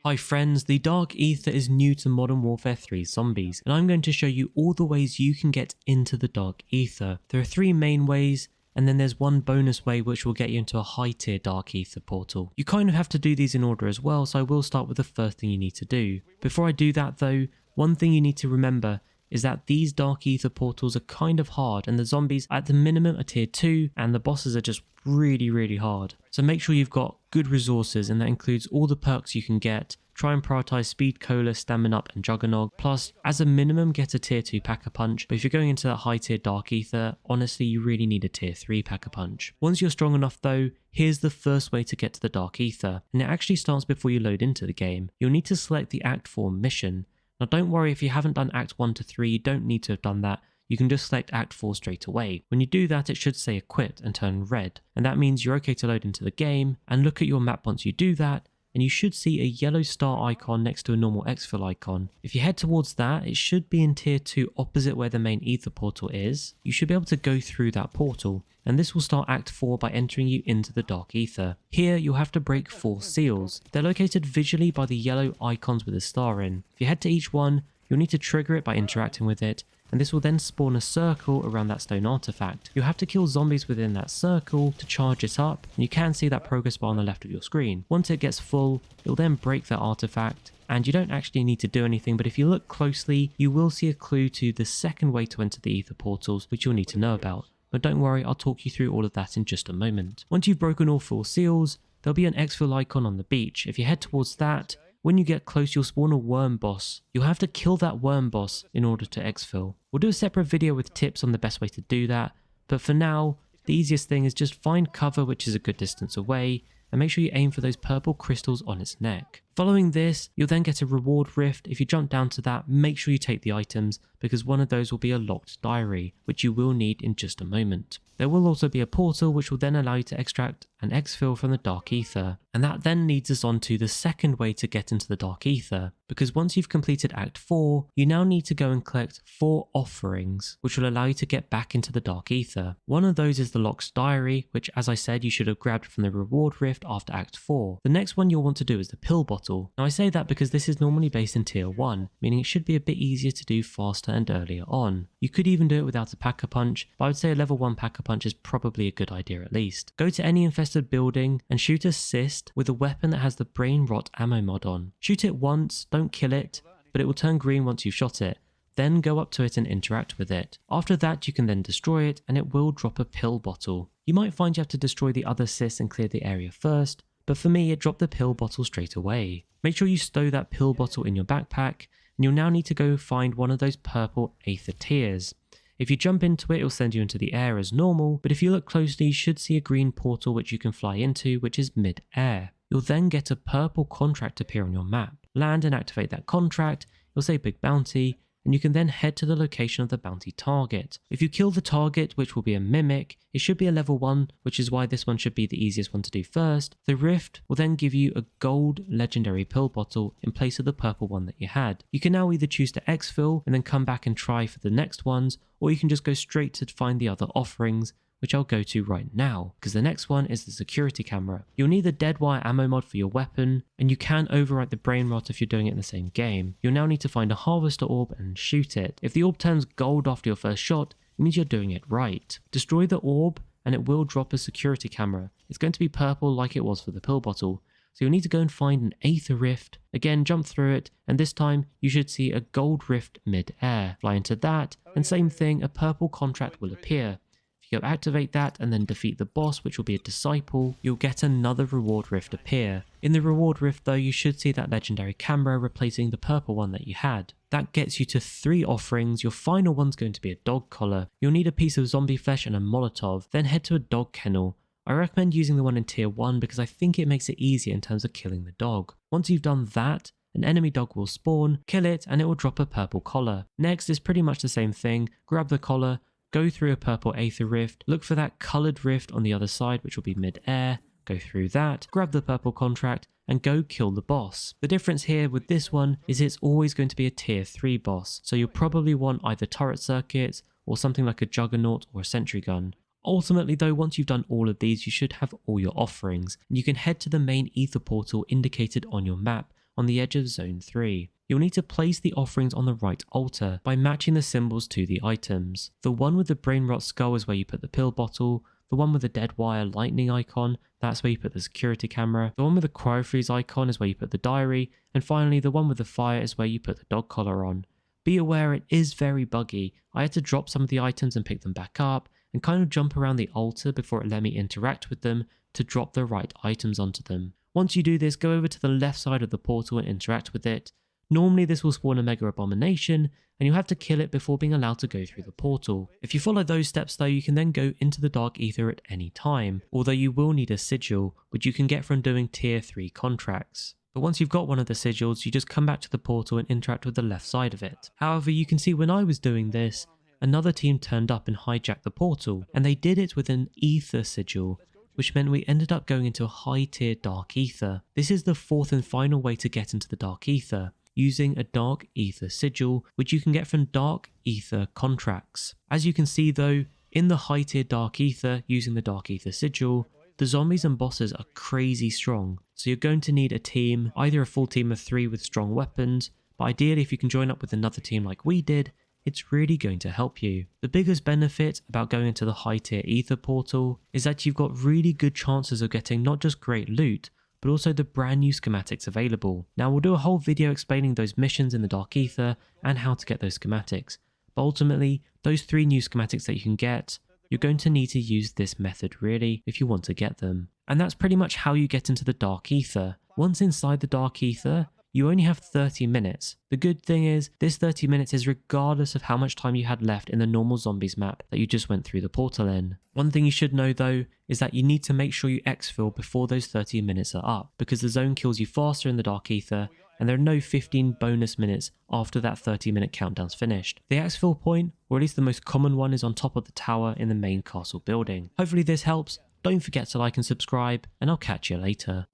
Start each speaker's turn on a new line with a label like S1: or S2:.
S1: Hi friends, the Dark Aether is new to Modern Warfare 3 zombies, and I'm going to show you all the ways you can get into the Dark Aether. There are 3 main ways, and then there's one bonus way which will get you into a high tier Dark Aether portal. You kind of have to do these in order as well, so I will start with the first thing you need to do. Before I do that though, one thing you need to remember is that these Dark Aether portals are kind of hard, and the zombies at the minimum are tier 2 and the bosses are just really hard. So make sure you've got good resources, and that includes all the perks you can get. Try and prioritize Speed Cola, Stamina Up and Juggernog. Plus, as a minimum, get a tier 2 Pack-a-Punch, but if you're going into that high tier Dark Aether, honestly you really need a tier 3 Pack-a-Punch. Once you're strong enough though, here's the first way to get to the Dark Aether, and it actually starts before you load into the game. You'll need to select the Act 4 mission. Now don't worry if you haven't done Act 1 to 3, you don't need to have done that. You can just select Act 4 straight away. When you do that, it should say equipped and turn red, and that means you're okay to load into the game. And look at your map once you do that, and you should see a yellow star icon next to a normal exfil icon. If you head towards that, it should be in tier 2 opposite where the main Aether portal is. You should be able to go through that portal, and this will start Act 4 by entering you into the Dark Aether. Here you'll have to break 4 seals. They're located visually by the yellow icons with a star in. If you head to each one, you'll need to trigger it by interacting with it, and this will then spawn a circle around that stone artifact. You'll have to kill zombies within that circle to charge it up, and you can see that progress bar on the left of your screen. Once it gets full, you'll then break that artifact, and you don't actually need to do anything, but if you look closely, you will see a clue to the second way to enter the Aether portals, which you'll need to know about. But don't worry, I'll talk you through all of that in just a moment. Once you've broken all 4 seals, there'll be an exfil icon on the beach. If you head towards that, when you get close, you'll spawn a worm boss. You'll have to kill that worm boss in order to exfil. We'll do a separate video with tips on the best way to do that, but for now, the easiest thing is just find cover which is a good distance away, and make sure you aim for those purple crystals on its neck. Following this, you'll then get a reward rift. If you jump down to that, make sure you take the items, because one of those will be a locked diary, which you will need in just a moment. There will also be a portal which will then allow you to extract an exfil from the Dark Aether, and that then leads us on to the second way to get into the Dark Aether, because once you've completed Act 4, you now need to go and collect 4 offerings, which will allow you to get back into the Dark Aether. One of those is the Locked Diary, which as I said you should have grabbed from the reward rift after Act 4. The next one you'll want to do is the Pill Bottle. Now I say that because this is normally based in tier 1, meaning it should be a bit easier to do faster and earlier on. You could even do it without a Pack-a-Punch, but I would say a level 1 Pack-a-Punch is probably a good idea at least. Go to any infested building and shoot a cyst with a weapon that has the Brain Rot ammo mod on. Shoot it once, don't kill it, but it will turn green once you've shot it. Then go up to it and interact with it. After that you can then destroy it, and it will drop a pill bottle. You might find you have to destroy the other cysts and clear the area first, but for me it dropped the pill bottle straight away. Make sure you stow that pill bottle in your backpack, and you'll now need to go find one of those purple Aether tiers. If you jump into it, it'll send you into the air as normal, but if you look closely you should see a green portal which you can fly into, which is mid-air. You'll then get a purple contract appear on your map. Land and activate that contract, it'll say Big Bounty, and you can then head to the location of the bounty target. If you kill the target, which will be a mimic, it should be a level 1, which is why this one should be the easiest one to do first. The rift will then give you a gold legendary pill bottle in place of the purple one that you had. You can now either choose to exfil and then come back and try for the next ones, or you can just go straight to find the other offerings, which I'll go to right now, because the next one is the security camera. You'll need the dead wire ammo mod for your weapon, and you can overwrite the brain rot if you're doing it in the same game. You'll now need to find a harvester orb and shoot it. If the orb turns gold after your first shot, it means you're doing it right. Destroy the orb and it will drop a security camera. It's going to be purple like it was for the pill bottle. So you'll need to go and find an Aether rift, again jump through it, and this time you should see a gold rift mid-air. Fly into that, and same thing, a purple contract will appear. You go activate that and then defeat the boss, which will be a disciple, you'll get another reward rift appear. In the reward rift though, you should see that legendary camera replacing the purple one that you had. That gets you to 3 offerings. Your final one's going to be a dog collar. You'll need a piece of zombie flesh and a Molotov, then head to a dog kennel. I recommend using the one in tier 1 because I think it makes it easier in terms of killing the dog. Once you've done that, an enemy dog will spawn, kill it, and it will drop a purple collar. Next is pretty much the same thing. Grab the collar, go through a purple Aether rift, look for that coloured rift on the other side which will be mid-air, go through that, grab the purple contract, and go kill the boss. The difference here with this one is it's always going to be a tier 3 boss, so you'll probably want either turret circuits or something like a juggernaut or a sentry gun. Ultimately though, once you've done all of these, you should have all your offerings, and you can head to the main Aether portal indicated on your map, on the edge of Zone 3. You'll need to place the offerings on the right altar by matching the symbols to the items. The one with the brain rot skull is where you put the pill bottle, the one with the dead wire lightning icon, that's where you put the security camera, the one with the cryofreeze icon is where you put the diary, and finally the one with the fire is where you put the dog collar on. Be aware it is very buggy. I had to drop some of the items and pick them back up, and kind of jump around the altar before it let me interact with them to drop the right items onto them. Once you do this, go over to the left side of the portal and interact with it. Normally this will spawn a mega abomination, and you'll have to kill it before being allowed to go through the portal. If you follow those steps though, you can then go into the Dark Aether at any time, although you will need a sigil, which you can get from doing tier 3 contracts. But once you've got one of the sigils, you just come back to the portal and interact with the left side of it. However, you can see when I was doing this, another team turned up and hijacked the portal, and they did it with an Aether sigil, which meant we ended up going into a high tier Dark Aether. This is the fourth and final way to get into the Dark Aether, using a Dark Aether sigil, which you can get from Dark Aether contracts. As you can see though, in the high tier Dark Aether, using the Dark Aether sigil, the zombies and bosses are crazy strong, so you're going to need a team, either a full team of 3 with strong weapons, but ideally if you can join up with another team like we did, it's really going to help you. The biggest benefit about going into the high tier Aether portal is that you've got really good chances of getting not just great loot, but also the brand new schematics available. Now we'll do a whole video explaining those missions in the Dark Aether and how to get those schematics, but ultimately those 3 new schematics that you can get, you're going to need to use this method really if you want to get them. And that's pretty much how you get into the Dark Aether. Once inside the Dark Aether, you only have 30 minutes. The good thing is, this 30 minutes is regardless of how much time you had left in the normal zombies map that you just went through the portal in. One thing you should know though, is that you need to make sure you exfil before those 30 minutes are up, because the zone kills you faster in the Dark Aether, and there are no 15 bonus minutes after that 30-minute countdown's finished. The exfil point, or at least the most common one, is on top of the tower in the main castle building. Hopefully this helps. Don't forget to like and subscribe, and I'll catch you later.